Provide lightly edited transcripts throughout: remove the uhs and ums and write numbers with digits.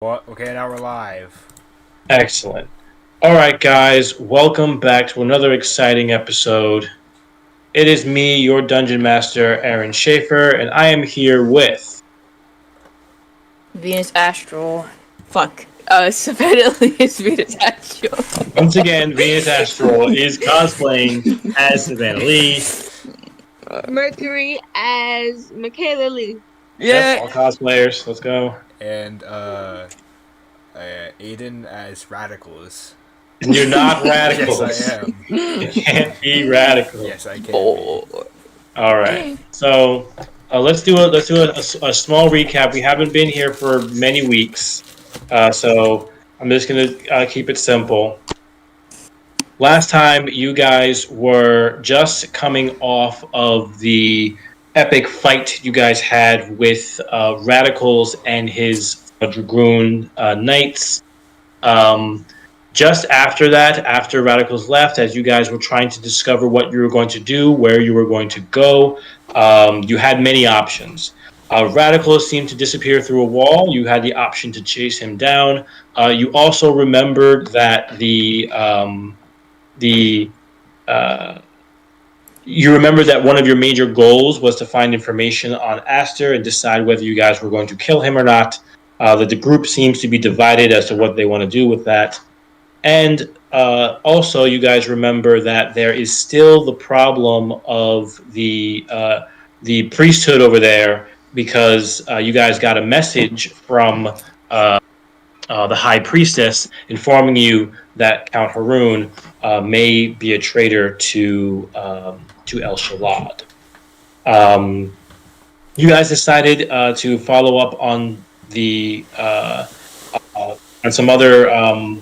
What? Okay, now we're live. Excellent. All right, guys, welcome back to another exciting episode. It is me, your dungeon master, Aaron Schaefer, and I am here with. Venus Astral. Fuck. Savannah Lee is Venus Astral. Once again, Venus Astral is cosplaying as Savannah Lee. Mercury as Michaela Lee. Yep, Yeah. all cosplayers. Let's go. And Aiden as radicals. And you're not Yes, radicals. I am. You can't be radical. Yes, I can. Oh. All right. So let's do a small recap. We haven't been here for many weeks, so I'm just gonna keep it simple. Last time, you guys were just coming off of the epic fight you guys had with Radicals and his Dragoon Knights. Just after that, after Radicals left, as you guys were trying to discover what you were going to do, where you were going to go, you had many options. Radicals seemed to disappear through a wall. You had the option to chase him down. You also remembered that the you remember that one of your major goals was to find information on Aster and decide whether you guys were going to kill him or not. That the group seems to be divided as to what they want to do with that. And also, you guys remember that there is still the problem of the priesthood over there because you guys got a message from the High Priestess informing you that Count Haroon may be a traitor to El Shalad. You guys decided to follow up on the on some other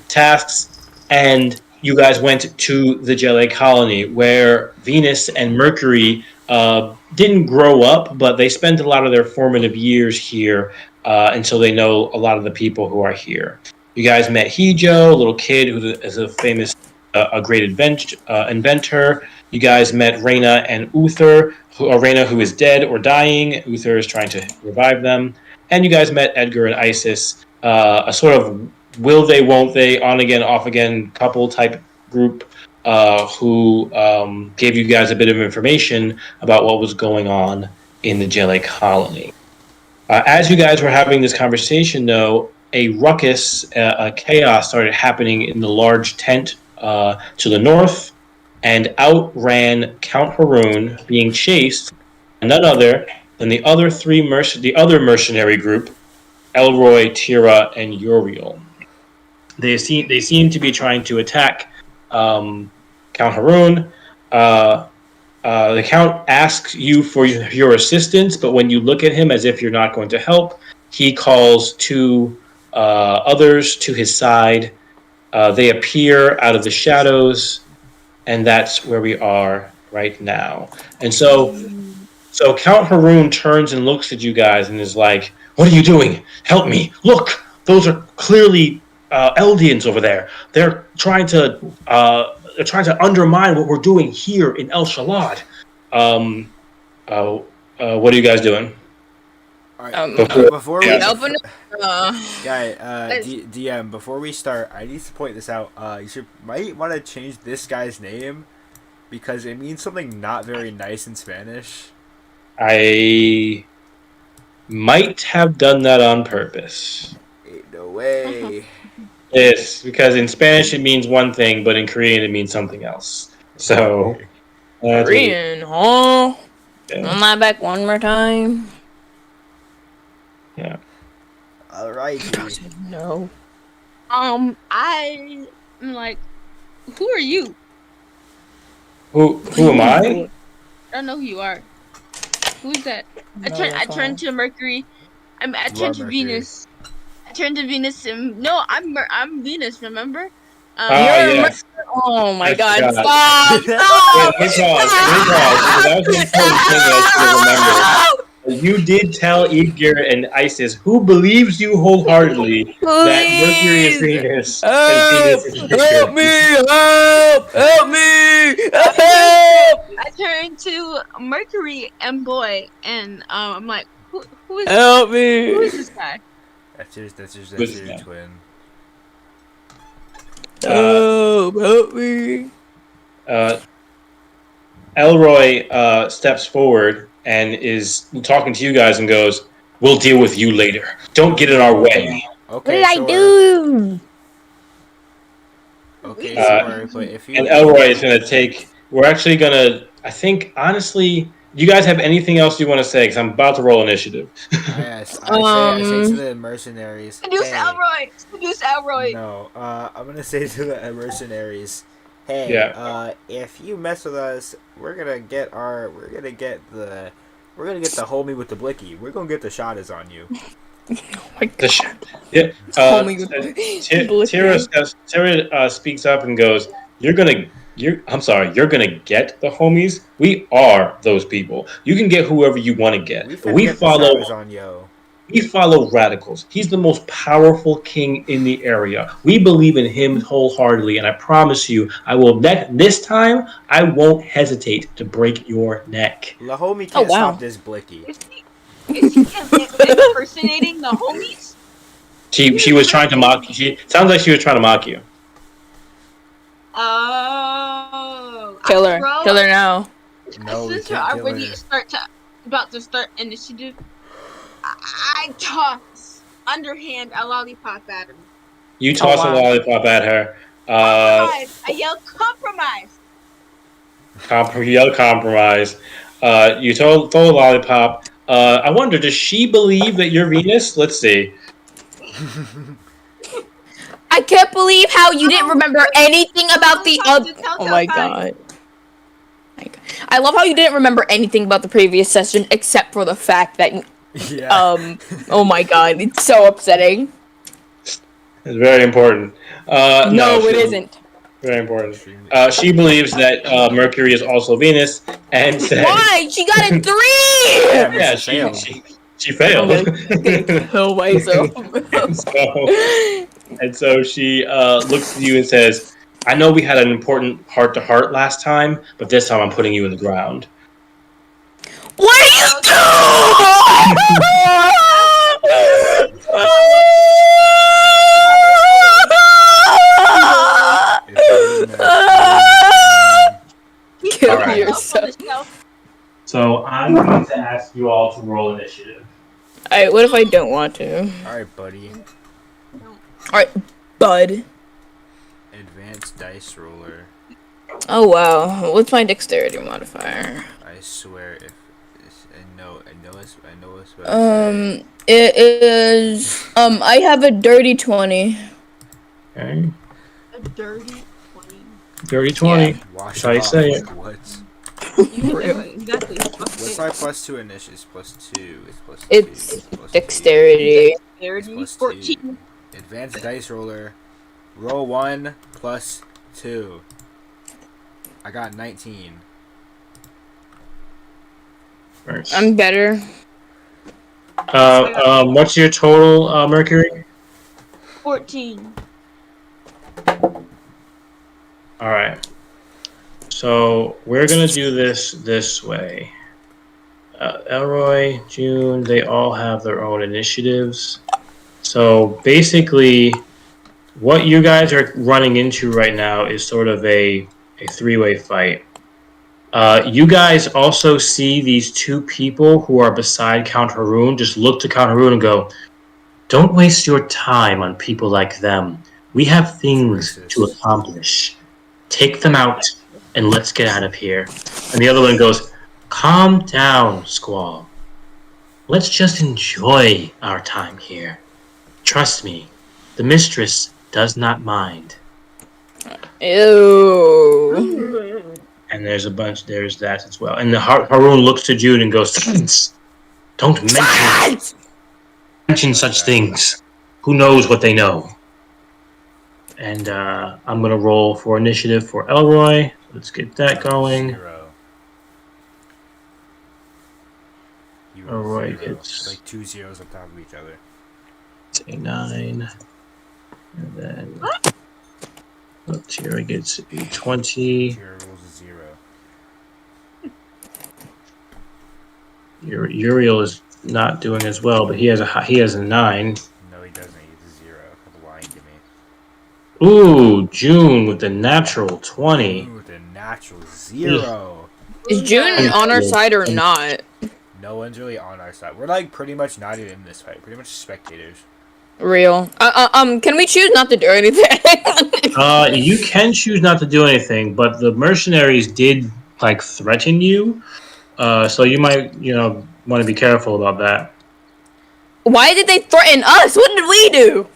tasks, and you guys went to the Jelly Colony, where Venus and Mercury didn't grow up, but they spent a lot of their formative years here, and so they know a lot of the people who are here. You guys met Hijo, a little kid who is a famous, a great inventor. You guys met Reyna and Uther, Reyna who is dead or dying. Uther is trying to revive them. And you guys met Edgar and Isis, a sort of will they, won't they, on again, off again couple type group who gave you guys a bit of information about what was going on in the Jelly Colony. As you guys were having this conversation, though, a ruckus, a chaos started happening in the large tent to the north, and out ran Count Haroon, being chased by none other than the other mercenary group, Elroy, Tira, and Uriel. They seem to be trying to attack Count Haroon. The Count asks you for your assistance, but when you look at him as if you're not going to help, he calls two others to his side. They appear out of the shadows, and that's where we are right now. And so Count Haroon turns and looks at you guys and is like, "What are you doing? Help me! Look, those are clearly Eldians over there. They're trying to undermine what we're doing here in El Shalad." What are you guys doing? All right. Before we, Open DM, before we start, I need to point this out. Might want to change this guy's name because it means something not very nice in Spanish. I might have done that on purpose. Ain't no way. Yes, because in Spanish it means one thing, but in Korean it means something else. So, Korean, huh? Yeah. Run that back one more time. Yeah. All right. No. I'm like, who are you? Who am I? I don't know who you are. Who's that? I turned to Mercury. I turned to Mercury. Venus. I turned to Venus. And, no, I'm Venus. Remember? Yes. Oh my I God! forgot. Stop! Wait, pause. That was an important thing that I should remember. You did tell Edgar and Isis, who believes you wholeheartedly, that Mercury is Venus and Venus is Help Mercury. me! Help me! Help! I turned to Mercury and Boy, and I'm like, who is Help me! who is this guy? That's your twin. Help me. Elroy steps forward and is talking to you guys and goes, "We'll deal with you later. Don't get in our way." Okay, What did sure. I do? Okay, Uh, sure. But if and you Elroy is going to take. We're actually going to. I think honestly, you guys have anything else you want to say? Because I'm about to roll initiative. I say to the mercenaries, Seduce hey, Elroy. Seduce Elroy. no, I'm gonna say to the mercenaries, hey, Yeah. if you mess with us, we're gonna get the homie with the blicky. We're gonna get the shot is on you. Oh my The god. sh- yeah. Homie with Tara speaks up and goes, "You're gonna. I'm sorry. You're gonna get the homies. We are those people. You can get whoever you want to get. We But finna get the shot is on yo. We follow radicals. He's the most powerful king in the area. We believe in him wholeheartedly, and I promise you, this time I won't hesitate to break your neck." La homie Oh can't stop wow. this blicky. Is he impersonating the homies? She was trying to mock you. She sounds like she was trying to mock you. Oh. Kill her now. No, we Since we're can't kill already her. about to start initiative, I toss underhand a lollipop at him. You toss a wow. lollipop at her. Compromise. I yell compromise. Yell compromise. You throw a lollipop. I wonder, does she believe that you're Venus? Let's see. I can't believe how you didn't remember anything about the other. Oh my god. I love how you didn't remember anything about the previous session except for the fact that Yeah. oh my god, it's so upsetting. It's very important. No, it she- isn't. Very important. She believes that Mercury is also Venus, and says, Why? She got a 3! Yeah, "Yeah, she failed. she failed." I'm gonna kill myself. and so she looks at you and says, "I know we had an important heart to heart last time, but this time I'm putting you in the ground." What are you doing? Kill Alright. yourself. So I'm going to ask you all to roll initiative. Alright, what if I don't want to? Alright, buddy. Alright, bud. Advanced dice roller. Oh wow, what's my dexterity modifier? I swear, if I know it's It is I have a dirty 20. Okay. A dirty 20. Dirty 20. Yeah. Wash That's how you off. say it. What? Exactly. What's my +2 initiative? It's +2. It's +2. It's +2. dexterity. It's Dirty +2. 14. Advanced dice roller. Roll 1 + 2. I got 19. Right. I'm better. What's your total, Mercury? 14. All right. So we're gonna do this way. Elroy, June, they all have their own initiatives. So basically, what you guys are running into right now is sort of a three-way fight. You guys also see these two people who are beside Count Haroon just look to Count Haroon and go, "Don't waste your time on people like them. We have things to accomplish. Take them out and let's get out of here." And the other one goes, "Calm down, Squall. Let's just enjoy our time here. Trust me, the mistress does not mind." Ew. And there's that as well. And Haroon looks to Jude and goes, "Don't mention such things. Who knows what they know?" And I'm going to roll for initiative for Elroy. Let's get that going. 0. You Elroy 0. gets It's like 2 zeros on top of each other. a 9. And then Tira gets a 20. Tira rolls a 0. Uriel is not doing as well, but he has a 9. No, he lying to me. Ooh, June with the natural 20. Ooh, the natural 0. Is June on our side or not? No one's really on our side. We're like pretty much not even in this fight. Pretty much spectators. Real. Can we choose not to do anything? You can choose not to do anything, but the mercenaries did like threaten you. So you might, want to be careful about that. Why did they threaten us? What did we do?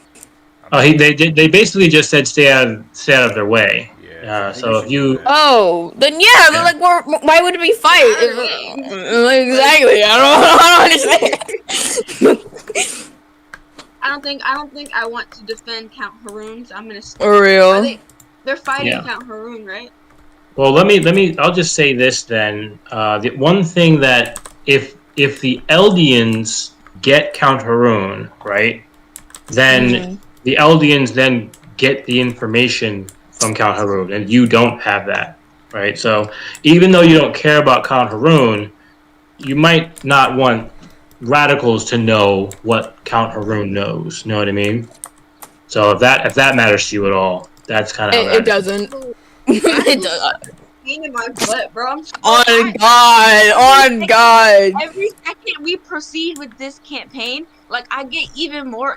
They basically just said stay out of their way. Yeah. So if you then they're like, why would we fight? Exactly. I don't understand. I don't think I want to defend Count Haroon, so I'm gonna stay. For real. They're fighting Count Haroon, right? Well, I'll just say this then. The one thing that if the Eldians get Count Haroon, right, then the Eldians then get the information from Count Haroon, and you don't have that, right? So even though you don't care about Count Haroon, you might not want radicals to know what Count Haroon knows. You know what I mean? So if that matters to you at all, that's kind of it doesn't. It does. Pain in my butt, bro. On God. Every second we proceed with this campaign, like I get even more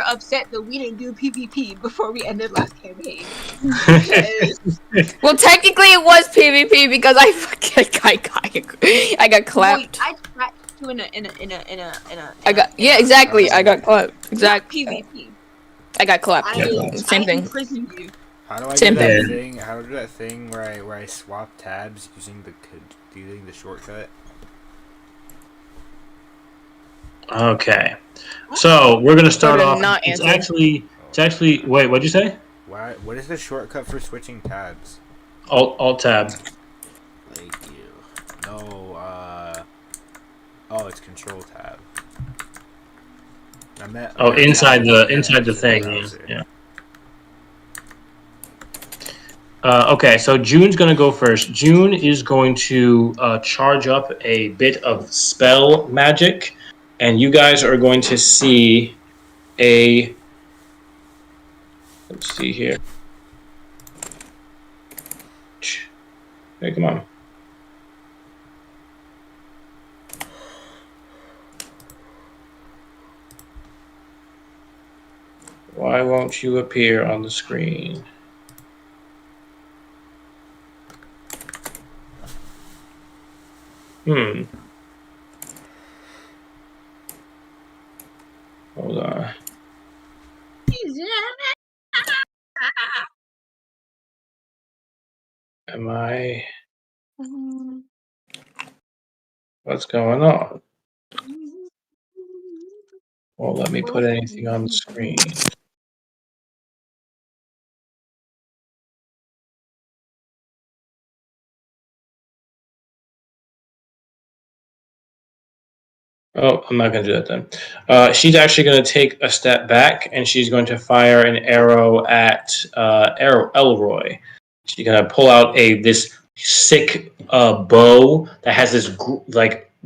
upset that we didn't do PvP before we ended last campaign. Well, technically it was PvP because I got clapped. I clapped you in a. Exactly. I got clapped. Exactly. PvP. I got clapped. Same thing. Imprisoned you. How do I do that thing? How do that thing where I swap tabs using the shortcut? Okay, so we're gonna start off. It's actually. Wait, what'd you say? What is the shortcut for switching tabs? Alt tab. Thank you. No. It's Control tab. Inside the thing. Yeah. Okay, so June's going to go first. June is going to charge up a bit of spell magic, and you guys are going to see a... Let's see here. Hey, come on. Why won't you appear on the screen? Hold on. Am I... What's going on? Won't let me put anything on the screen. Oh, I'm not going to do that then. She's actually going to take a step back, and she's going to fire an arrow at Elroy. She's going to pull out this sick bow that has this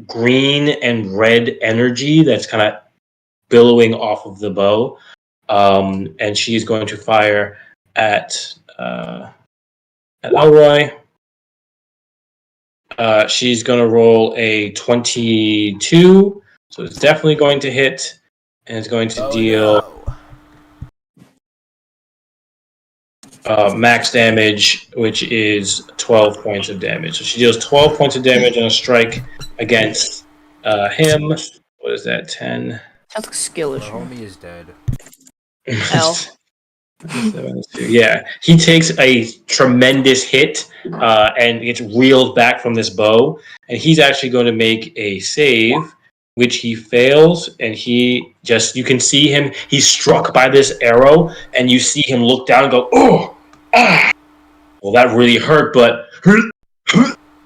green and red energy that's kind of billowing off of the bow. And she's going to fire at Elroy. She's going to roll a 22, so it's definitely going to hit, and it's going to deal max damage, which is 12 points of damage. So she deals 12 points of damage on a strike against him. What is that, 10? That's like a skill issue. Our homie is dead. L. Yeah, he takes a tremendous hit and gets reeled back from this bow, and he's actually going to make a save, which he fails, and you can see him, he's struck by this arrow, and you see him look down and go, oh, ah, well, that really hurt, but,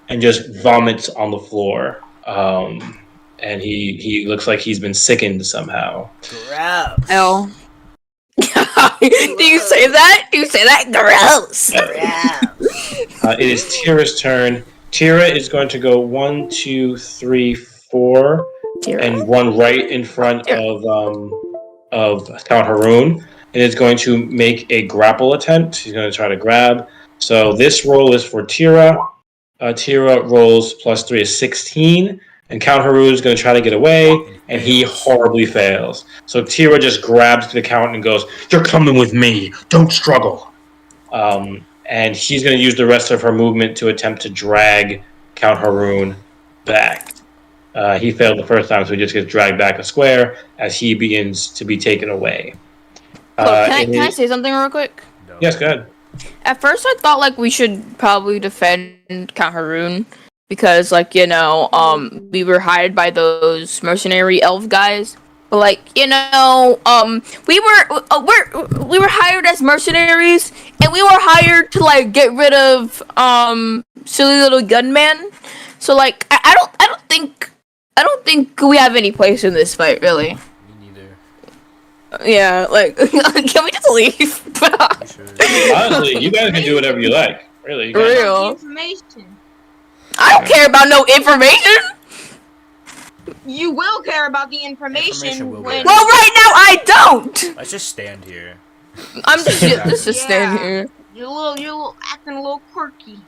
and just vomits on the floor, and he looks like he's been sickened somehow. Gross. L. Do you say that? Do you say that? Gross. It is Tira's turn. Tira is going to go 1, 2, 3, 4, Tira. and one right in front of of Count Haroon and is going to make a grapple attempt. He's going to try to grab. So this roll is for Tira. Tira rolls +3 is 16. And Count Haroon is going to try to get away, and he horribly fails. So Tira just grabs the Count and goes, "You're coming with me. Don't struggle." And she's going to use the rest of her movement to attempt to drag Count Haroon back. He failed the first time, so he just gets dragged back a square as he begins to be taken away. Can I say something real quick? No. Yes, go ahead. At first, I thought like we should probably defend Count Haroon because, like, we were hired by those mercenary elf guys. But like, we were hired as mercenaries, and we were hired to like get rid of silly little gunman. So like, I don't think we have any place in this fight, really. Me neither. Yeah, like, can we just leave? Honestly, you guys can do whatever you like. Really. You guys- Real. Information. I don't care about no information. You will care about the information will when. be. Well, right now I don't. Let's just stand here. I'm just Yeah. stand here. You're acting a little quirky.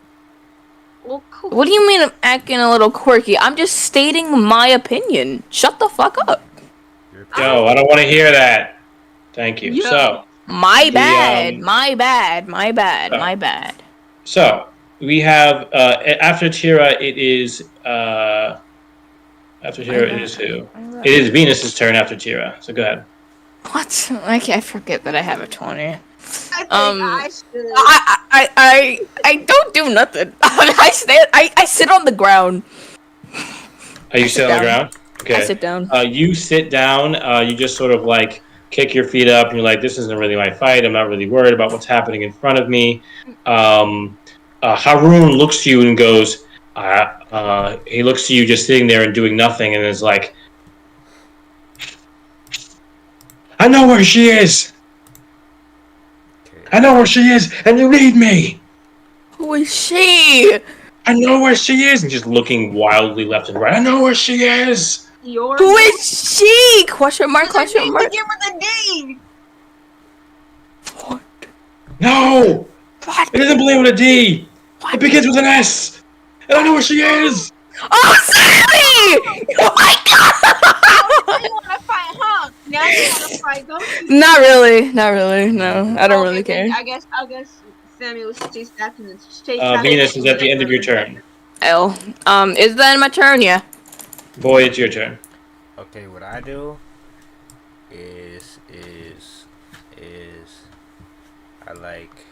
What do you mean I'm acting a little quirky? I'm just stating my opinion. Shut the fuck up. Yo, I don't want to hear that. Thank you. Yo. So, My bad. um, My bad. My bad. oh. My bad. So we have after Tira, it is after Tira. It is who? It is Venus's turn after Tira. So go ahead. What? I forget that I have a 20. I think I should. I don't do nothing. I sit on the ground. Are you sit on the down. ground? Okay. I sit down. You sit down. You just sort of like kick your feet up, and you're like, "This isn't really my fight. I'm not really worried about what's happening in front of me." Haroon looks to you and goes. He looks to you just sitting there and doing nothing, and is like, "I know where she is. I know where she is, and you need me. Who is she? I know where she is," and just looking wildly left and right. "I know where she is." Who is she? Question mark? Question mark? Begin with a D. What? No, What? it doesn't begin with a D. It begins with an S, and I know where she is. Oh, Sammy! Oh my god! Now you wanna fight, huh? Now you wanna fight, don't you? Not really. Not really. No, I don't really Okay, care. I guess Samuel was chase after the Venus is at the end of your turn. L. Is that my turn? Yeah. Boy, it's your turn. Okay, what I do is I like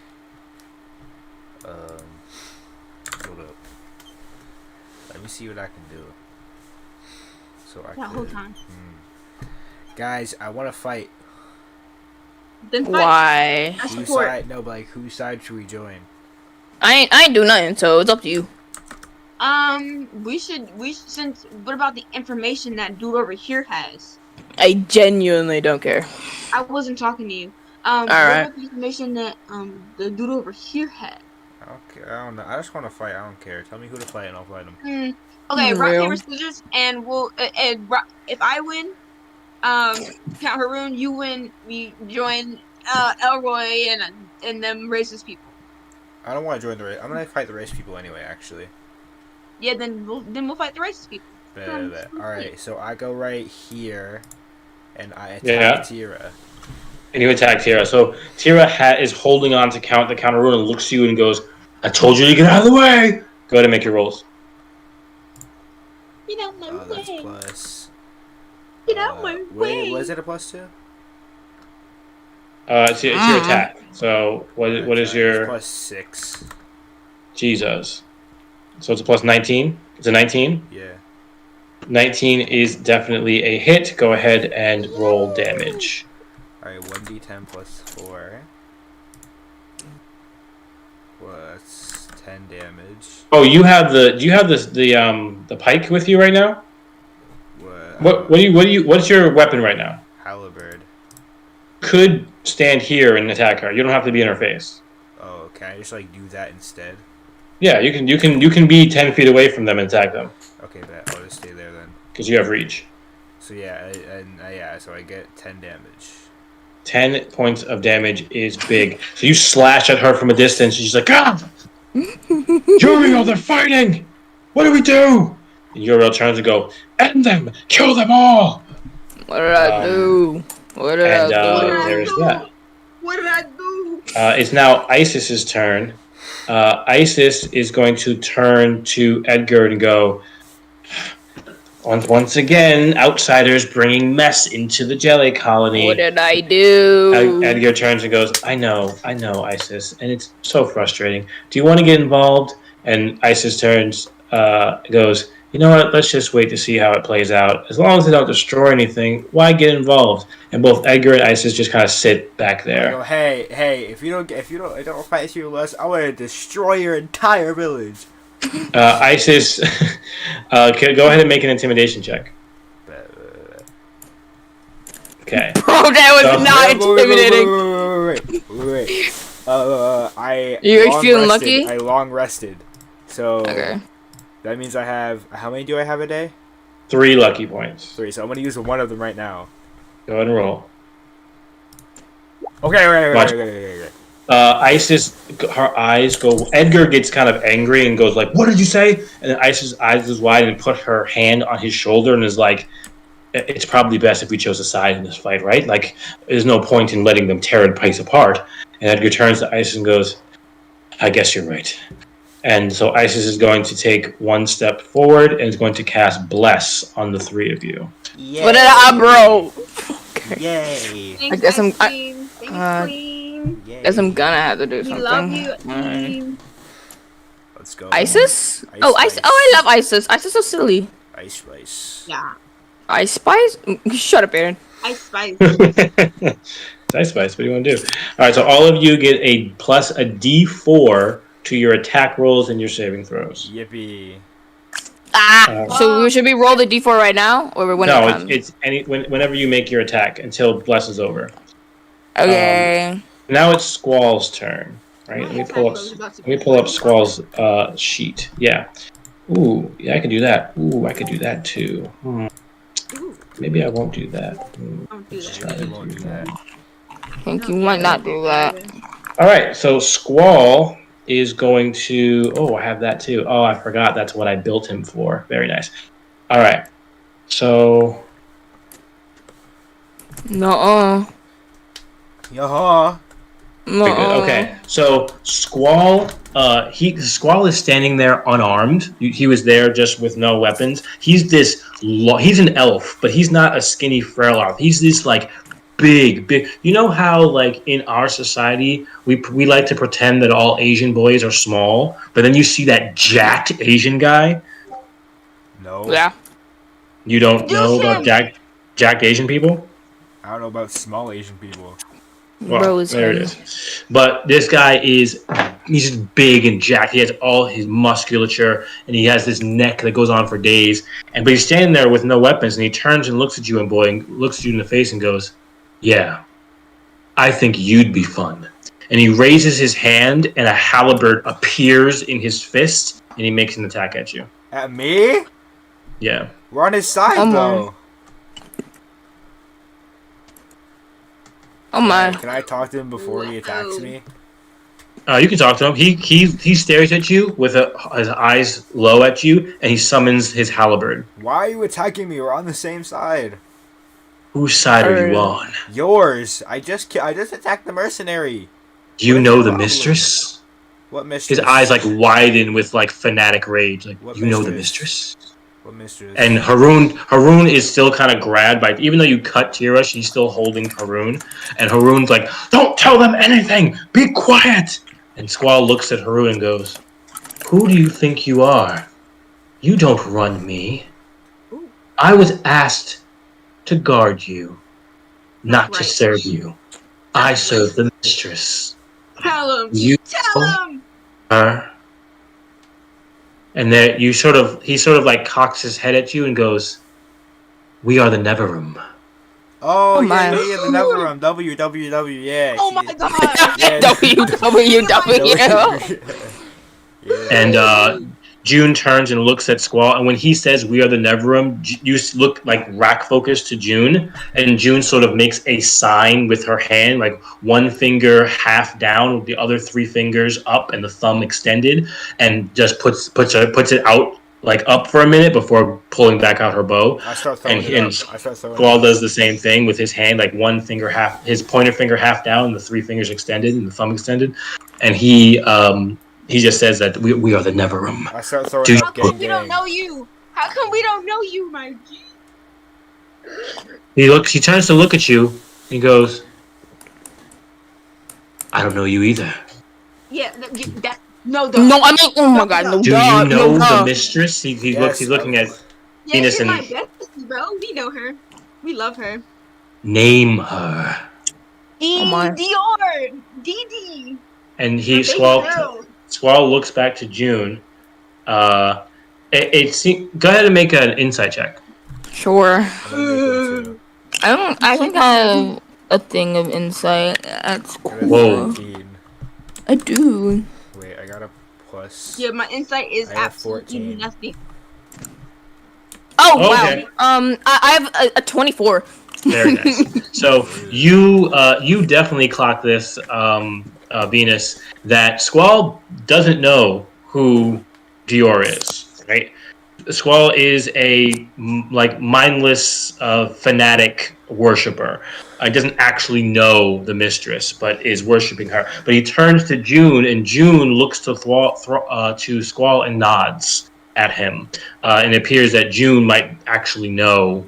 hold up. Let me see what I can do. So I That whole time. Guys, I want to fight. Then fight. Why? I Whose support. side? No, but like whose side should we join? I ain't do nothing, so it's up to you. We should since what about the information that dude over here has? I genuinely don't care. I wasn't talking to you. What Alright. about the information that the dude over here had? Okay, I don't know. I just want to fight. I don't care. Tell me who to fight, and I'll fight him. Okay, rock Real. paper scissors, and we'll if I win, Count Haroon, you win. We join Elroy and them racist people. I don't want to join the race. I'm gonna fight the race people anyway. Actually. Yeah, then we'll fight the racist people. All right. So I go right here, and I attack Yeah. Tira. And you attack Tira. So Tira is holding on to the Counter and looks to you and goes, "I told you to get out of the way." Go ahead and make your rolls. Get out my That's way. plus. Get out my way. Was it a +2? It's your attack. So what is It's your +6? Jesus? So it's a +19. It's a 19. Yeah. 19 is definitely a hit. Go ahead and roll damage. All right. 1d10 plus 4. What's 10 damage? Oh, you have the. Do you have the pike with you right now? What's your weapon right now? Halberd. Could stand here and attack her. You don't have to be in her face. Oh, can I just like do that instead? Yeah, you can be 10 feet away from them and attack them Okay, but I'll just stay there then. because you have reach. So yeah, yeah. So I get 10 damage. 10 points of damage is big. So you slash at her from a distance. She's like, ah! Uriel, they're fighting! What do we do? And Uriel turns to go, end them! Kill them all! What did I do? What did I And do? there's that. What did I do? It's now Isis's turn. Isis is going to turn to Edgar and go, once again, outsiders bringing mess into the jelly colony. What did I do? Edgar turns and goes, I know, Isis, and it's so frustrating. Do you want to get involved? And Isis turns, goes, you know what, let's just wait to see how it plays out. As long as they don't destroy anything, why get involved? And both Edgar and Isis just kind of sit back there. Go, hey, if you don't fight you less, I want to destroy your entire village. Isis, go ahead and make an intimidation check. Okay. Bro, that was not intimidating. Wait. You feeling lucky? I long rested, so Okay. that means I have. How many do I have a day? 3 lucky points. 3. So I'm gonna use one of them right now. Go ahead and roll. Okay. Isis, her eyes go. Edgar gets kind of angry and goes like, "What did you say?" And then Isis's eyes is wide and put her hand on his shoulder and is like, "It's probably best if we chose a side in this fight, right? Like, there's no point in letting them tear the place apart." And Edgar turns to Isis and goes, "I guess you're right." And so Isis is going to take 1 step forward and is going to cast Bless on the 3 of you. Yay. What did I, bro? Yay! Thanks, I guess I'm- Queen. Thanks, Queen. Yay. Guess I'm gonna have to do We something. love you, Alright. Queen. Let's go. Isis? Ice Oh, Ice. Spice. Oh, I love Isis. Isis is so silly. Ice Spice. Yeah. Ice Spice? Shut up, Aaron. Ice Spice. Ice Spice, what do you want to do? All right, so all of you get a plus a D4 to your attack rolls and your saving throws. Yippee! So should we roll the d4 right now, or when No, it comes? it's whenever you make your attack until Bless is over. Okay. Now it's Squall's turn. Right? My Let me pull up Squall's sheet. Yeah. Ooh, yeah, I can do that. Ooh, I could do that too. Ooh, Maybe I won't do that. don't do Let's that. try to Won't do do that. I think you might not do that. All right, so Squall is going to. Oh, I have that too. Oh, I forgot. That's what I built him for. Very nice. All right, so No. Yaha! No. okay. So Squall, Squall is standing there unarmed. He was there just with no weapons. He's he's an elf, but he's not a skinny frail elf. He's this like big. You know how like in our society we like to pretend that all Asian boys are small, but then you see that jacked Asian guy. No. Yeah. You don't know about jacked Asian people? I don't know about small Asian people. Well, Bro is there it him. is. But this guy he's just big and jacked. He has all his musculature, and he has this neck that goes on for days. But he's standing there with no weapons, and he turns and looks at you, looks at you in the face and goes, "Yeah, I think you'd be fun." And he raises his hand, and a halberd appears in his fist, and he makes an attack at you. At me? Yeah. We're on his side Come though. Oh my. Can I talk to him before he attacks me? You can talk to him. He stares at you with his eyes low at you, and he summons his halberd. Why are you attacking me? We're on the same side. Whose side are you on? Yours. I just attacked the mercenary. Do you What is know your the problem? mistress? What mistress? His eyes like widen with like fanatic rage. Like, What you know the mistress? mistress? What mistress? And Haroon is still kind of grabbed by. Even though you cut Tira, she's still holding Haroon. And Haroon's like, "Don't tell them anything. Be quiet." And Squall looks at Haroon and goes, "Who do you think you are? You don't run me. I was asked to guard you, not to Right. serve you. I serve the mistress. Tell him. You Tell him. her." And there, he sort of like cocks his head at you and goes, "We are the Neverum." Oh, Oh yeah, my. the Neverum. WWW, yeah. Oh my god. Yeah, WWW. yeah. And June turns and looks at Squall, and when he says "We are the Neverum," you look like rack focus to June, and June sort of makes a sign with her hand, like one finger half down, with the other three fingers up, and the thumb extended, and just puts it out like up for a minute before pulling back out her bow. I start throwing it And up. I start throwing it Squall up. does the same thing with his hand, like one finger half, his pointer finger half down, and the three fingers extended, and the thumb extended, and he just says that we are the Neverum. I start throwing Do up. How Gang, come we don't gang. know you? How come we don't know you, my G? He turns to look at you. He goes, "I don't know you either. Yeah, that no, No, I mean, oh my god, no Do duh, you know no the duh. mistress?" He looks. Yes, He's looking at Yeah, Venus she's and my bestie, bro. We know her. We love her. name her. Oh my. Dior, Dee. And My baby girl. Squall looks back to June. Go ahead and make an insight check. Sure. I'm gonna make one too. I think I have a thing of insight at I got a Whoa. school. 13. I do. Wait, I got a plus. Yeah, my insight is I have absolutely 14. nothing. Oh Okay. wow. I have a 24. Very nice. So you definitely clock this, Venus, that Squall doesn't know who Dior is, right? Squall is a like mindless fanatic worshiper. He doesn't actually know the mistress, but is worshiping her. But he turns to June, and June looks to Squall and nods at him. And it appears that June might actually know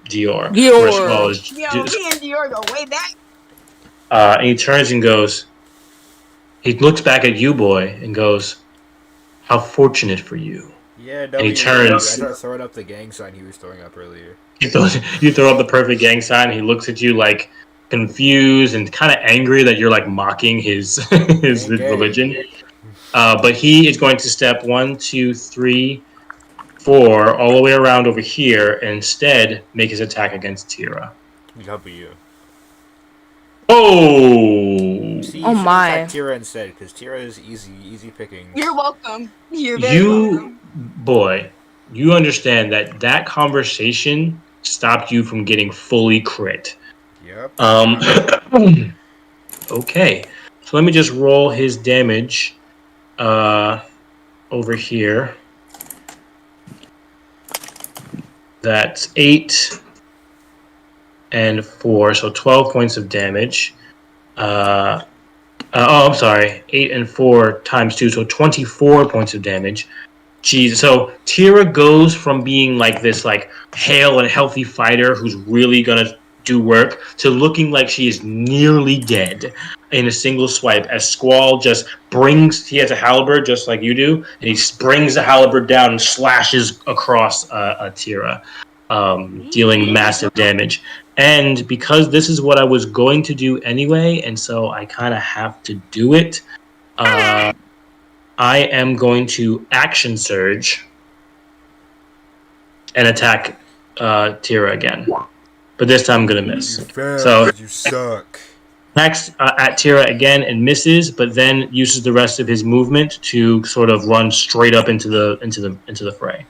Dior. Where Squall is. Yo, me and Dior go way back. And he turns and goes. He looks back at you, boy, and goes, "How fortunate for you." Yeah, no, And he I turns. start throwing up the gang sign he was throwing up earlier. You throw up the perfect gang sign. And he looks at you like confused and kind of angry that you're like mocking his his Gang, gang. religion. But he is going to step 1, 2, 3, 4 all the way around over here and instead make his attack against Tira. W. Oh! See, Oh you should my. attack Tira instead, because Tira is easy picking. You're welcome. You're very welcome. Boy, you understand that conversation stopped you from getting fully crit. Yep. Okay, so let me just roll his damage over here. That's 8 and 4, so 12 points of damage. I'm sorry, 8 and 4 times 2, so 24 points of damage. Jeez, so Tira goes from being like this like hale and healthy fighter who's really gonna do work to looking like she is nearly dead in a single swipe as Squall just he has a halberd just like you do, and he brings the halberd down and slashes across Tira, dealing massive damage. And because this is what I was going to do anyway, and so I kind of have to do it, I am going to action surge and attack Tira again. But this time I'm going to miss. So you suck. attacks at Tira again and misses, but then uses the rest of his movement to sort of run straight up into the fray.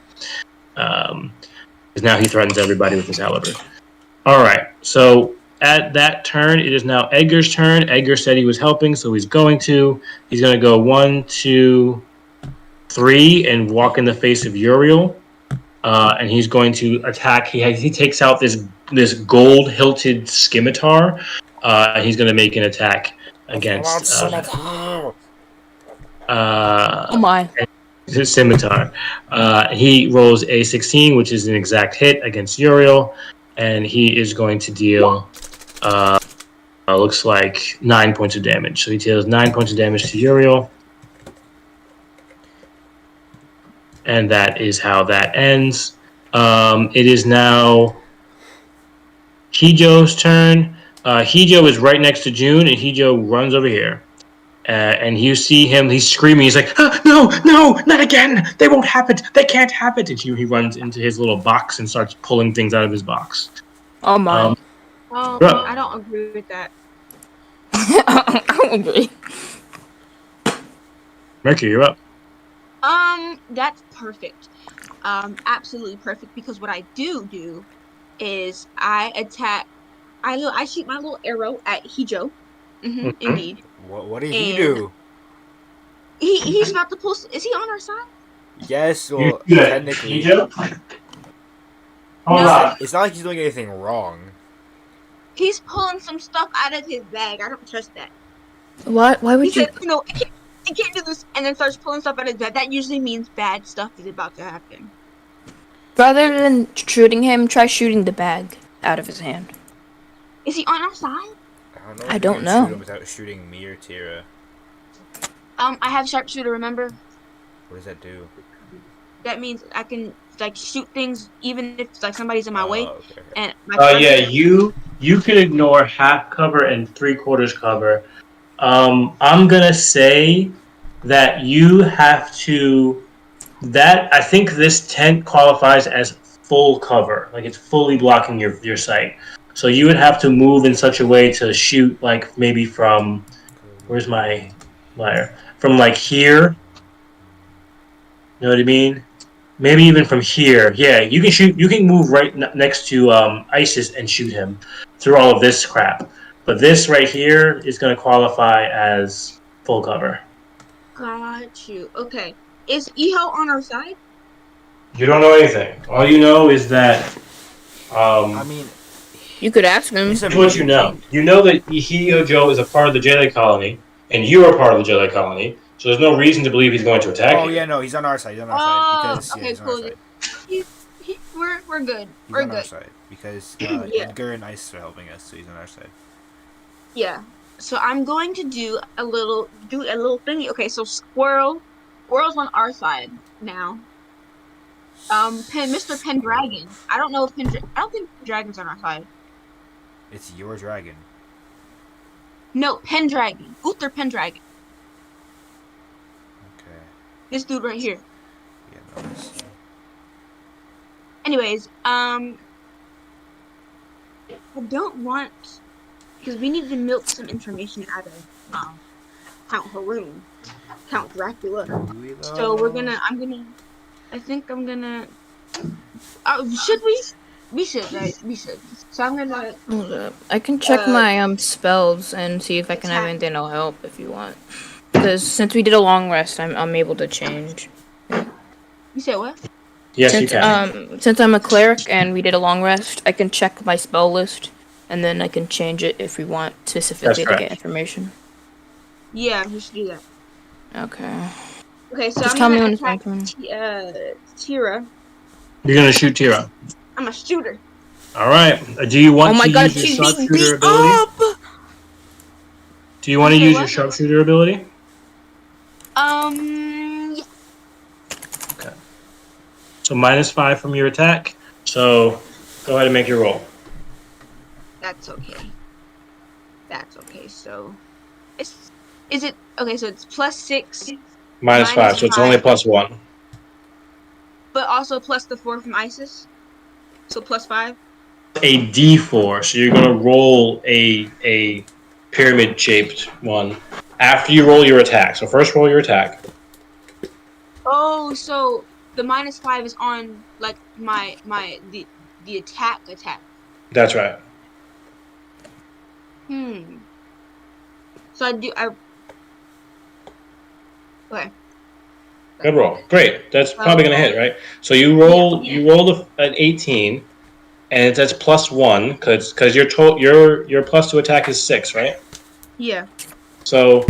Because now he threatens everybody with his halberd. All right, so at that turn, it is now Edgar's turn. Edgar said he was helping, so he's going to. He's going to go 1, 2, 3 and walk in the face of Uriel. And he's going to attack. He takes out this gold hilted scimitar. He's going to make an attack against Oh my. his scimitar. He rolls a 16, which is an exact hit against Uriel, and he is going to deal. Looks like 9 points of damage. So he deals 9 points of damage to Uriel. And that is how that ends. It is now Hijo's turn. Hijo is right next to June, and Hijo runs over here. And you see him, he's screaming. He's like, no, not again. They won't have it. They can't have it. And he runs into his little box and starts pulling things out of his box. Oh my. I don't agree with that. I don't agree. Mercury, you're up. That's perfect. Absolutely perfect because what I do is I attack. I shoot my little arrow at Hijo. Mhm. Indeed. What did he And do? he's about to post. Is he on our side? Yes, You well, do that, technically, Hijo? Hold No, on. it's not like he's doing anything wrong. he's pulling some stuff out of his bag. I don't trust that. Why He would you? said, "No, I can't do this," and then starts pulling stuff out of his bag. That usually means bad stuff is about to happen. Rather than shooting him, try shooting the bag out of his hand. Is he on our side? I don't know I if you don't can shoot him know. without shooting me or Tira. I have sharpshooter. Remember, What does that do? that means I can like shoot things even if like somebody's in my way, Okay, okay. and my Yeah, sharpshooter. you can ignore half cover and 3/4 cover. I'm gonna say that you have to. That I think this tent qualifies as full cover, like it's fully blocking your sight. So you would have to move in such a way to shoot, like maybe from where's my liar? From like here, you know what I mean? Maybe even from here. Yeah, you can shoot. You can move right next to ISIS and shoot him through all of this crap. But this right here is going to qualify as full cover. Got you. Okay. Is Eho on our side? You don't know anything. All you know is that I mean, You could ask him. it's a here's what you medium know. thing. You know that Ihio Joe is a part of the Jedi colony, and you are part of the Jedi colony. So there's no reason to believe he's going to attack Oh you. yeah, no, he's on our side. He's on our side Oh, because okay, he's on our cool. side. We're good. He's We're on our good. side because Yeah. Edgar and Ice are helping us, so he's on our side. Yeah. So I'm going to do a little thingy. Okay, so Squirrel's on our side now. Mr. Pendragon. I don't know if I don't think Pendragon's on our side. It's your dragon. No, Pendragon. Uther Pendragon. Okay. This dude right here. Yeah, no, let's see. Anyways, I don't want because we need to milk some information out of Count Haroon, Count Dracula. So I think I'm gonna. Should we? We should, right? We should. So I'm gonna Hold up. I can check uh my spells and see if I can have attack. anything that'll help if you want. Because since we did a long rest, I'm able to change. You said what? Yes, you can. Since I'm a cleric and we did a long rest, I can check my spell list and then I can change it if we want specifically to get correct. information. Yeah, we should do that. Okay. Okay, so Just I'm tell me gonna when it's my attack turn. Tira. You're gonna shoot Tira. I'm a shooter. All right. Do you want Oh my to god, use your she's being sharpshooter beat ability? up! Do you want to You say use your what? sharpshooter ability? Yeah, Okay. So -5 from your attack. So go ahead and make your roll. that's okay. That's okay. So, is it okay? So it's +6, -5. So it's only -5, +1. but also plus the 4 from ISIS. So +5. A D4. So you're gonna roll a pyramid shaped one after you roll your attack. So first roll your attack. Oh, so the -5 is on like the attack. That's right. So I okay. Good roll. Great. That's probably gonna hit, right? So you roll an 18, and that's +1 because your +2 attack is 6, right? Yeah. So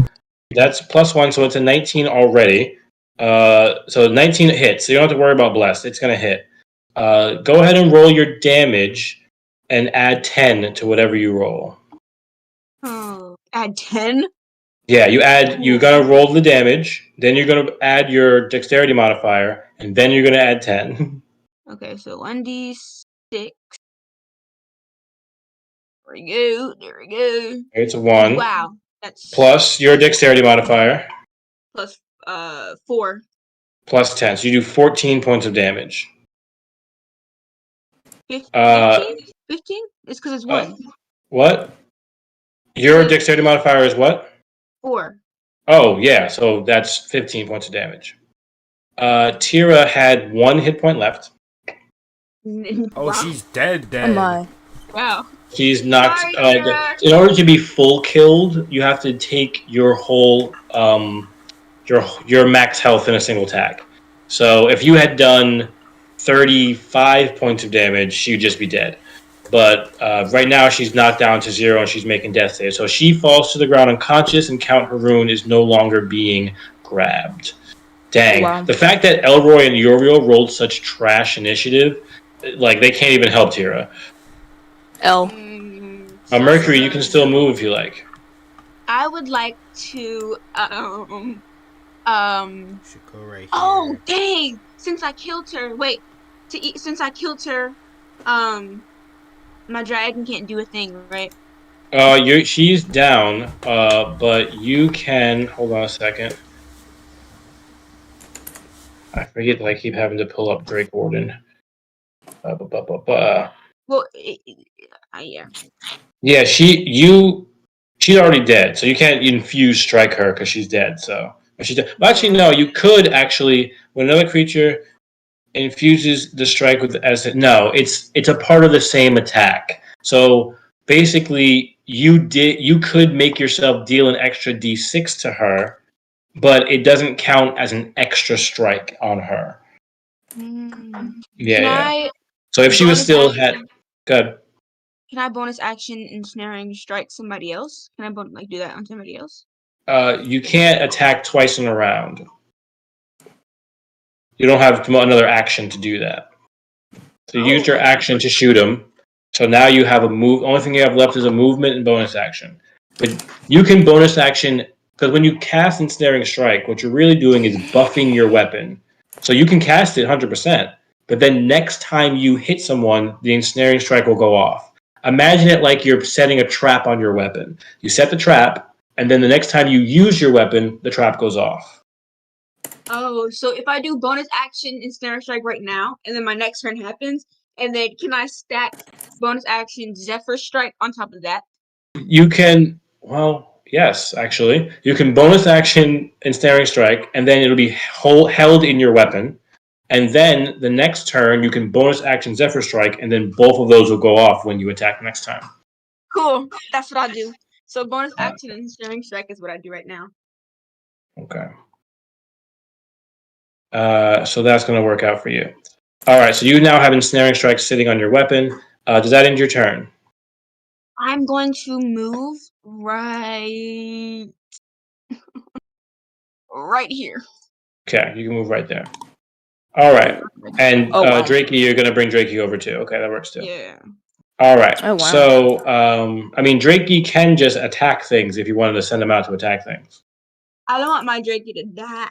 that's +1, so it's a 19 already. So 19 hits, so you don't have to worry about blessed. It's gonna hit. Go ahead and roll your damage and add 10 to whatever you roll. Oh, add 10. Yeah, you're gonna roll the damage, then you're gonna add your dexterity modifier, and then you're gonna add 10. Okay, so 1d6. There we go. There we go. It's a 1 Wow, that's plus your dexterity modifier plus 4. plus 10. So you do 14 points of damage. 15? 15? It's because it's 1. What? Your dexterity modifier is what? 4. Oh, yeah, so that's 15 points of damage. Tira had 1 hit point left. Oh, Wow. she's dead. Oh my. Wow. She's knocked. Sorry, Tira. In order to be full killed, you have to take your whole your max health in a single attack. So if you had done 35 points of damage, she'd just be dead. But right now she's knocked down to 0 and she's making death saves. So she falls to the ground unconscious, and Count Haroon is no longer being grabbed. Dang. Wow. The fact that Elroy and Uriel rolled such trash initiative, like, they can't even help Tira. L. Mercury, you can still move if you like. I would like to Should go right here. Oh dang! Since I killed her, since I killed her, my dragon can't do a thing, right? She's down, but you can hold on a second. I forget that I keep having to pull up Drake Warden. Well, yeah. Yeah, she's already dead, so you can't infuse strike her because she's dead. So she's dead. But actually, no, you could actually when another creature infuses the strike with no, it's a part of the same attack. So basically, you could make yourself deal an extra d6 to her, but it doesn't count as an extra strike on her. Yeah. So if she was still good. Can I bonus action ensnaring strike somebody else? Can I do that on somebody else? You can't attack twice in a round. You don't have another action to do that. So you used your action to shoot him. So now you have a move. Only thing you have left is a movement and bonus action. But you can bonus action because when you cast Ensnaring Strike, what you're really doing is buffing your weapon. So you can cast it 100%, but then next time you hit someone, the Ensnaring Strike will go off. Imagine it like you're setting a trap on your weapon. You set the trap, and then the next time you use your weapon, the trap goes off. Oh, so if I do bonus action Ensnaring Strike right now, and then my next turn happens, and then can I stack bonus action Zephyr Strike on top of that? You can, well, yes, actually. You can bonus action Ensnaring Strike, and then it'll be held in your weapon. And then the next turn, you can bonus action Zephyr Strike, and then both of those will go off when you attack next time. Cool. That's what I do. So bonus action and Ensnaring Strike is what I do right now. Okay. So that's going to work out for you. All right, so you now have Ensnaring Strike sitting on your weapon. Does that end your turn? I'm going to move right here. Okay, you can move right there. All right. And wow. Drakey, you're going to bring Drakey over too. Okay, that works too. Yeah. All right. Oh, wow. So, Drakey can just attack things if you wanted to send him out to attack things. I don't want my Drakey to die.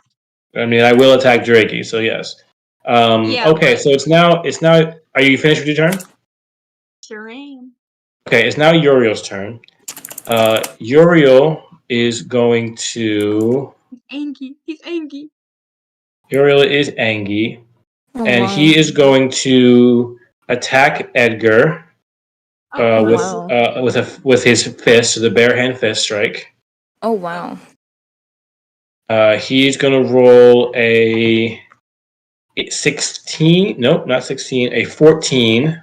I will attack Drakey, so yes. Okay, so it's now. Are you finished with your turn? Sure am. Okay, it's now Uriel's turn. Uriel is going to. He's angry. Uriel is angry, and wow. he is going to attack Edgar with his fist, the bare hand fist strike. Oh wow. He's going to roll a 16. Nope, not 16. A 14.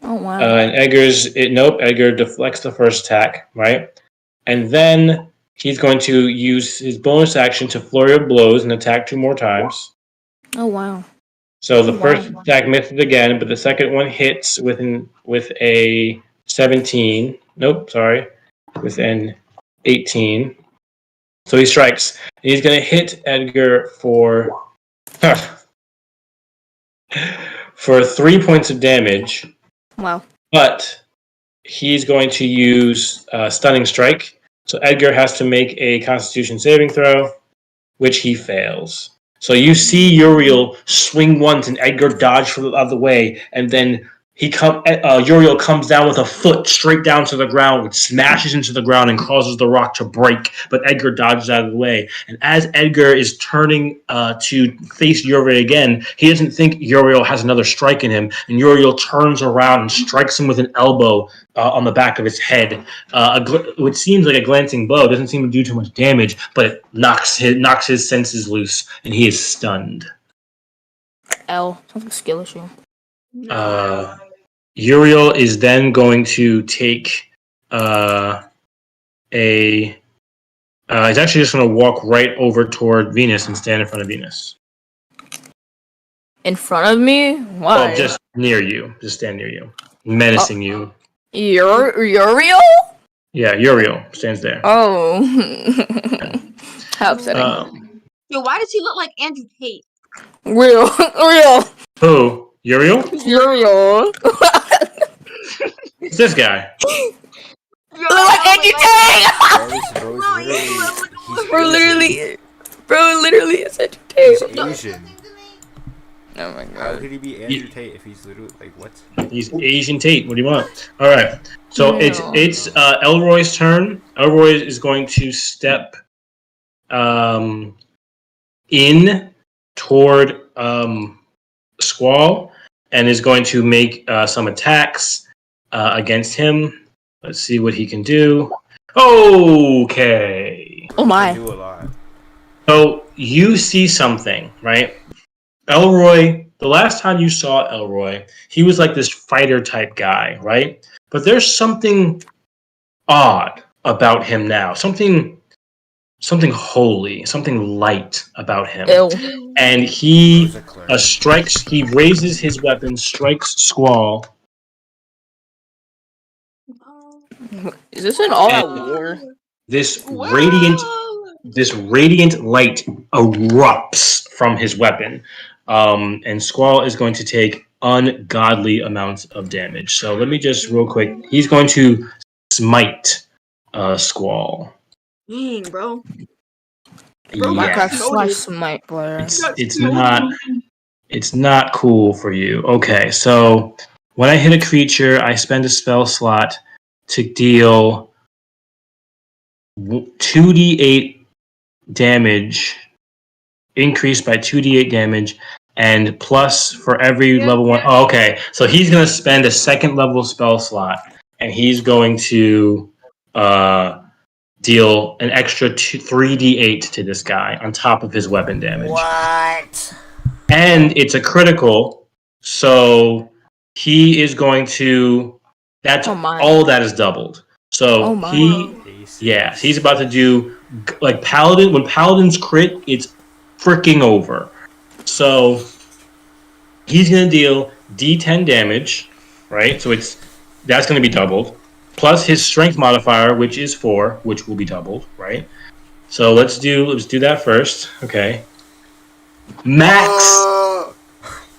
Oh wow. And Edgar deflects the first attack, right? And then he's going to use his bonus action to flurry of blows and attack 2 more times. Oh wow. So the first attack misses again, but the second one hits with a 17. Nope, sorry, with an 18. So he strikes. And he's going to hit Edgar for 3 points of damage. Wow. But he's going to use Stunning Strike. So Edgar has to make a Constitution saving throw, which he fails. So you see Uriel swing once, and Edgar dodge from out of the way, and then Uriel comes down with a foot straight down to the ground, which smashes into the ground and causes the rock to break. But Edgar dodges out of the way. And as Edgar is turning to face Uriel again, he doesn't think Uriel has another strike in him. And Uriel turns around and strikes him with an elbow on the back of his head. Which seems like a glancing blow. It doesn't seem to do too much damage, but it knocks his senses loose, and he is stunned. L. Sounds like a skill issue. Uriel is then going to take a. He's actually just going to walk right over toward Venus and stand in front of Venus. In front of me? Why? Well, just near you. Just stand near you. Menacing you. Uriel? Yeah, Uriel stands there. Oh. How upsetting. Yo, why does he look like Andrew Tate? Real. Who? Uriel? Uriel. It's this guy. Yo, Look like Andrew Tate! Bro, literally is Andrew Tate. He's Asian. Oh my How god. could he be Andrew Tate if he's literally like what? He's Asian Tate. What do you want? All right. So No. it's Elroy's turn. Elroy is going to step in toward Squall and is going to make some attacks against him. Let's see what he can do. Okay. Oh my. Do a lot. So you see something, right? Elroy, the last time you saw Elroy, he was like this fighter type guy, right? But there's something odd about him now. Something holy, something light about him. Ew. And he strikes, he raises his weapon, strikes Squall. Is this an all-out war? This radiant light erupts from his weapon. And Squall is going to take ungodly amounts of damage. So let me just real quick. He's going to smite Squall. Dang, bro. Minecraft smite player. It's not cool for you. Okay, so when I hit a creature, I spend a spell slot to deal 2d8 damage, increased by 2d8 damage, and plus for every level 1. Oh, okay, so he's going to spend a second level spell slot, and he's going to deal an extra 3d8 to this guy on top of his weapon damage. What? And it's a critical, so he is going to. That's all that is doubled. So he's about to do like Paladin. When Paladins crit, it's freaking over. So he's gonna deal D10 damage, right? So that's gonna be doubled. Plus his strength modifier, which is 4, which will be doubled, right? So let's do that first. Okay. Max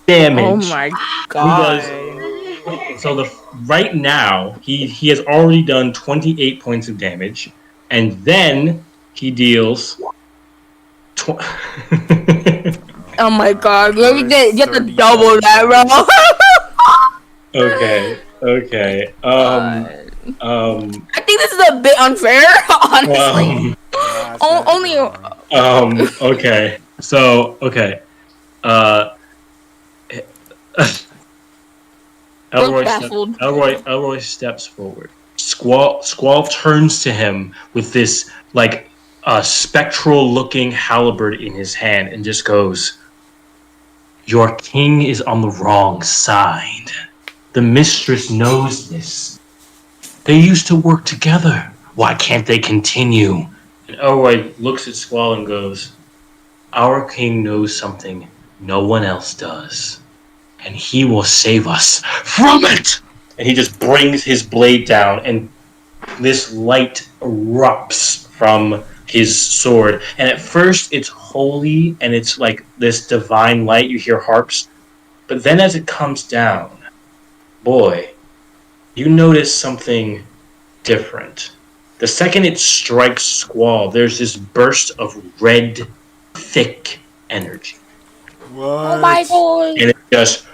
damage. Oh my god. So right now he has already done 28 points of damage, and then he deals. Oh my god. You have to double that, bro. Okay. I think this is a bit unfair, honestly. Okay. So, okay. Elroy steps forward. Squall turns to him with this like spectral-looking halberd in his hand and just goes, "Your king is on the wrong side. The mistress knows this. They used to work together. Why can't they continue?" And Elroy looks at Squall and goes, "Our king knows something no one else does. And he will save us from it!" And he just brings his blade down, and this light erupts from his sword. And at first, it's holy, and it's like this divine light. You hear harps. But then as it comes down, boy, you notice something different. The second it strikes Squall, there's this burst of red, thick energy. What? Oh my god. And it just...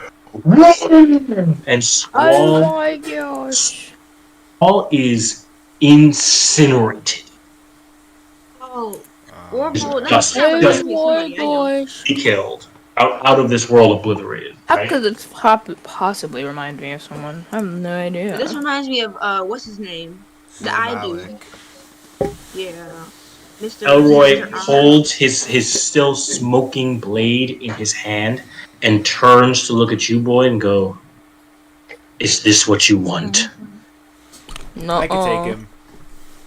And Squall... Oh my gosh. Squall is incinerated. Oh. Horrible. Just killed. Out of this world, obliterated. How Right? could it possibly remind me of someone? I have no idea. This reminds me of what's his name? The I dude. Yeah. Mr. Elroy holds his still smoking blade in his hand, and turns to look at you, boy, and go, "Is this what you want?" No. I can take him.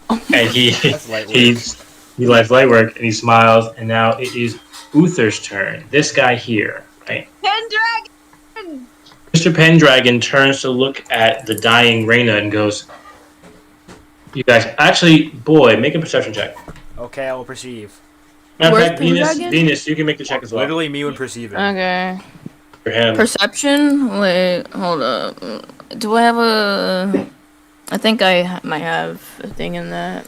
And That's light work. he likes light work, and he smiles. And now it is Uther's turn. This guy here, right? Pendragon! Mr. Pendragon turns to look at the dying Reyna and goes, "You guys, actually, boy, make a perception check." Okay, I will perceive. Matter of Where's fact, Venus, Pendragon? you can make the check as well. Literally me when perceiving. Okay. For him. Perception? Wait, hold up. Do I have a... I think I might have a thing in that.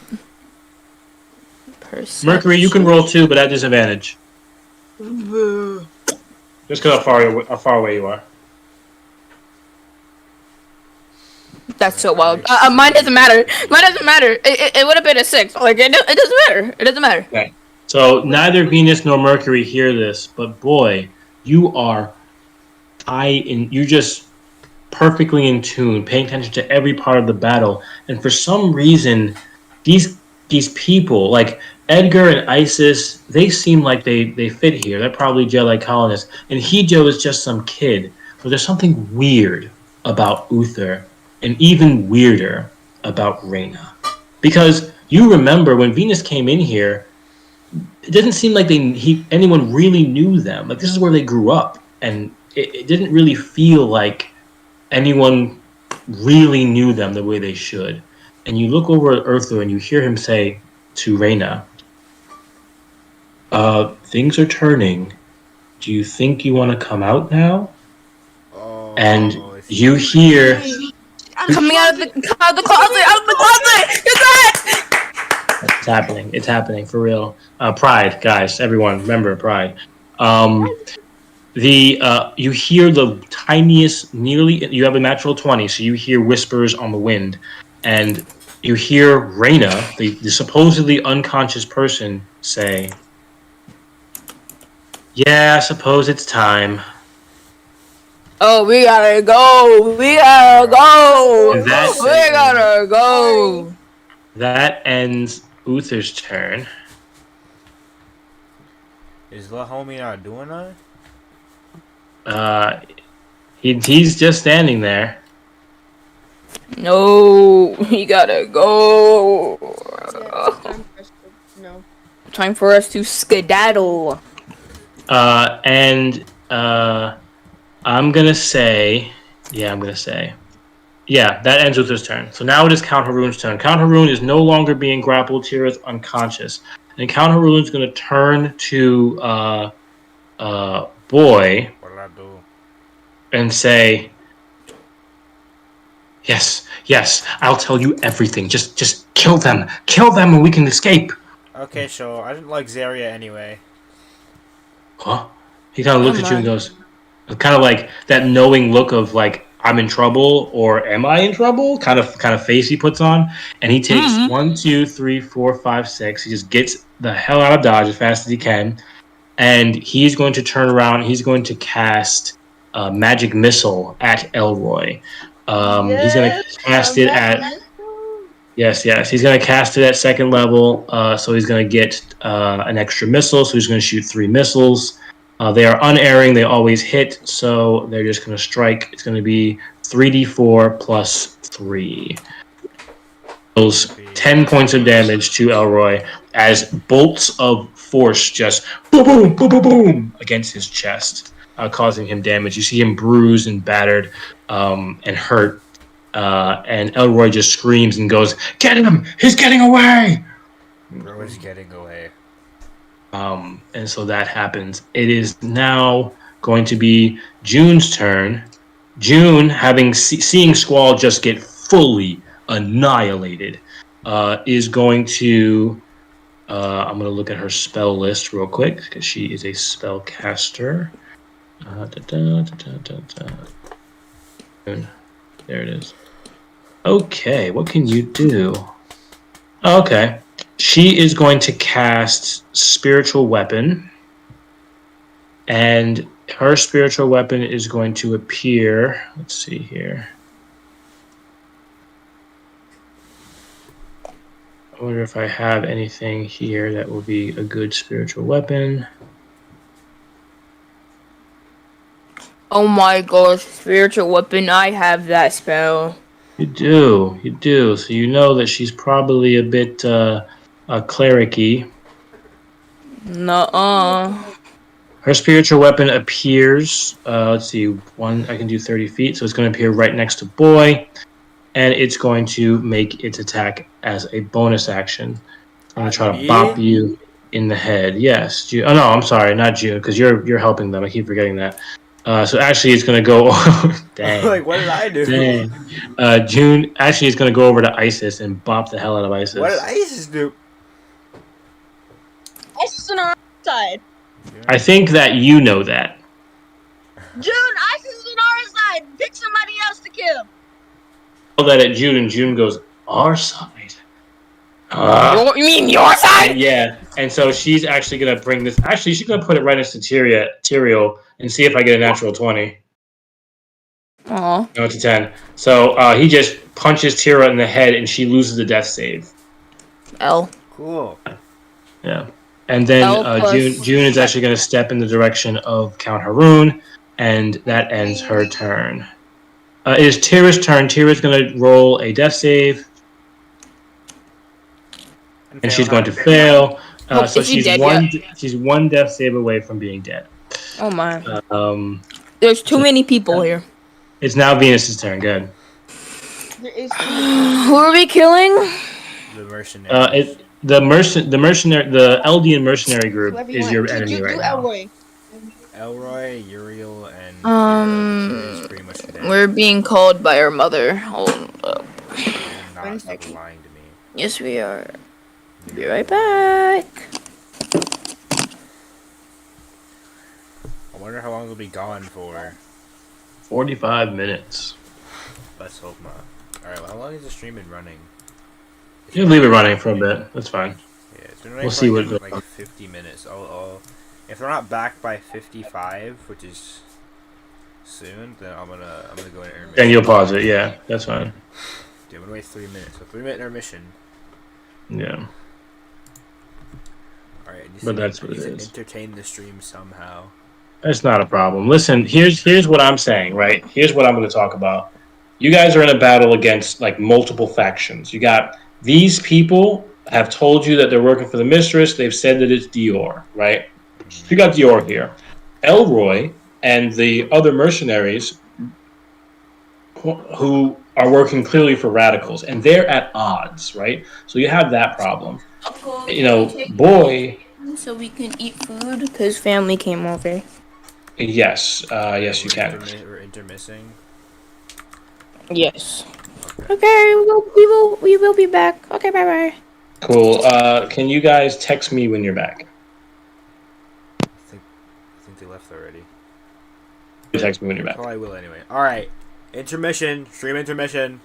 Perception. Mercury, you can roll too, but at disadvantage. Just because how far away you are. That's so wild. Mine doesn't matter. Mine doesn't matter. It would have been a 6. Like, it doesn't matter. It doesn't matter. Okay. So neither Venus nor Mercury hear this, but boy, you are you're just perfectly in tune, paying attention to every part of the battle. And for some reason, these people, like Edgar and Isis, they seem like they fit here. They're probably Jedi colonists. And Hijo is just some kid. But there's something weird about Uther, and even weirder about Reyna. Because you remember when Venus came in here, it didn't seem like anyone really knew them. Like, this is where they grew up. And it didn't really feel like anyone really knew them the way they should. And you look over at Uther and you hear him say to Reyna, "Things are turning. Do you think you want to come out now?" Oh, And you hear... Coming out of the closet! You're good! It's happening for real. Pride, guys, everyone, remember Pride. You hear the tiniest, you have a natural 20, so you hear whispers on the wind, and you hear Reyna, the supposedly unconscious person, say, "Yeah, I suppose it's time." Oh, we gotta go! We gotta go! We gotta go! That ends Uther's turn. Is the homie not doing that? He's just standing there. No, we gotta go. No. Time for us to skedaddle. I'm gonna say, yeah, that ends Uther's turn. So now it is Count Haroon's turn. Count Haroon is no longer being grappled. Tira's unconscious, and Count Haroon's gonna turn to Boy and say, Yes, I'll tell you everything. Just kill them, and we can escape." Okay, so I didn't like Zarya anyway. Huh? He kind of looks at you and goes, kind of like that knowing look of like, "I'm in trouble," or "Am I in trouble?" kind of face he puts on, and he takes 1, 2, 3, 4, 5, 6. He just gets the hell out of Dodge as fast as he can, and he's going to turn around. He's going to cast a magic missile at Elroy. He's going to cast it at... Yes. He's going to cast it at 2nd level, so he's going to get an extra missile, so he's going to shoot 3 missiles. They are unerring. They always hit, so they're just going to strike. It's going to be 3d4 plus 3. Those 10 points of damage to Elroy as bolts of force just boom, boom, boom, boom, boom against his chest, causing him damage. You see him bruised and battered and hurt. And Elroy just screams and goes, "Get him! He's getting away!" Bro is getting away. And so that happens. It is now going to be June's turn. June, having seeing Squall just get fully annihilated, is going to... I'm going to look at her spell list real quick, because she is a spellcaster. There it is. Okay, what can you do? Okay. She is going to cast Spiritual Weapon. And her spiritual weapon is going to appear... Let's see here. I wonder if I have anything here that will be a good spiritual weapon. Oh my gosh, spiritual weapon, I have that spell. You do. So you know that she's probably a bit cleric-y. Nuh-uh. Her spiritual weapon appears. Let's see, I can do 30 feet, so it's going to appear right next to boy, and it's going to make its attack as a bonus action. I'm going to try to Me? bop you in the head. Yes, June. Oh no, I'm sorry, not June, because you're helping them. I keep forgetting that. So actually, it's going to go. Dang, Like, what did I do? dang. June actually is going to go over to Isis and bop the hell out of What did Isis. Isis do? Isis on our side. I think that you know that. June, Isis is on our side. Pick somebody else to kill. That at June, and June goes our side. Ah. You mean your side? Yeah, and so she's actually gonna bring this. Actually, she's gonna put it right next to Tyrael and see if I get a natural 20. Aw. No, it's a 10. So he just punches Tyrael in the head, and she loses the death save. L. Cool. Yeah, and then L plus June is actually gonna step in the direction of Count Haroon, and that ends her turn. It is Tira's turn. Tira's gonna roll a death save, and she's going to fail. So Is she dead yet? she's one death save away from being dead. Oh my. Um, There's too many people here. it's now Venus's turn. Good. There is Who are we killing? The mercenary. The Eldian mercenary group is your enemy right now. Elroy. Elroy, Uriel, and Tyra's pretty much dead. We're being called by our mother. Hold up. You're not One stop second. lying to me. Yes, we are. Be right back. I wonder how long we'll be gone for. 45 minutes. Let's hope not. Alright, well, how long has the stream been running? You can leave it running for a bit. That's fine. Yeah, it's been running We'll for see like, what goes like 50 minutes. If they're not back by 55, which is soon, then I'm gonna go in intermission. Then you'll pause it. Yeah, that's fine. Dude, I'm gonna wait 3 minutes. So 3-minute intermission. Yeah. Alright, But that's what it is. Entertain the stream somehow. That's not a problem. Listen, here's what I'm saying, right? Here's what I'm going to talk about. You guys are in a battle against like multiple factions. You got these people have told you that they're working for the mistress. They've said that it's Dior, right? You got Dior here. Elroy and the other mercenaries who are working clearly for radicals, and they're at odds, right? So you have that problem. You know, boy. So we can eat food because family came over. Yes, yes, you can. We're intermissing. Yes. Okay, we will be back. Okay, bye bye. Cool. Can you guys text me when you're back? I think they left already. Text me when you're back. Probably will anyway. Alright. Intermission. Stream intermission.